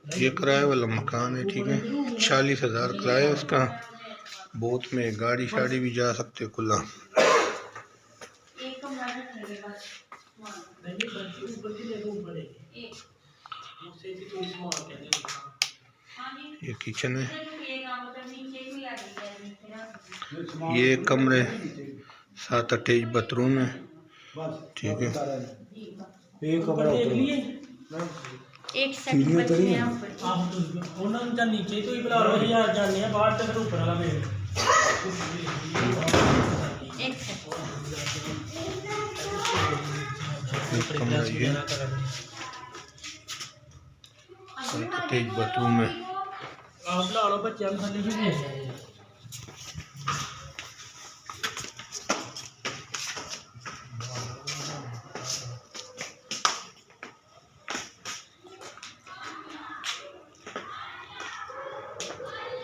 ये किराए वाला मकान है, ठीक है। 40,000 किराया इसका। बहुत में गाड़ी शाड़ी भी जा सकते खुला। ये किचन है। ये कमरे 7 अटैच बाथरूम है, ठीक है। एक कमरा एक सीढ़ियां तो नहीं है नीचे तो ही बुला लो यार, जाने हैं बाहर तक ऊपर वाला में कमरा ये अटैच बाथरूम है। आप बुला लो बच्चे हम खाली भी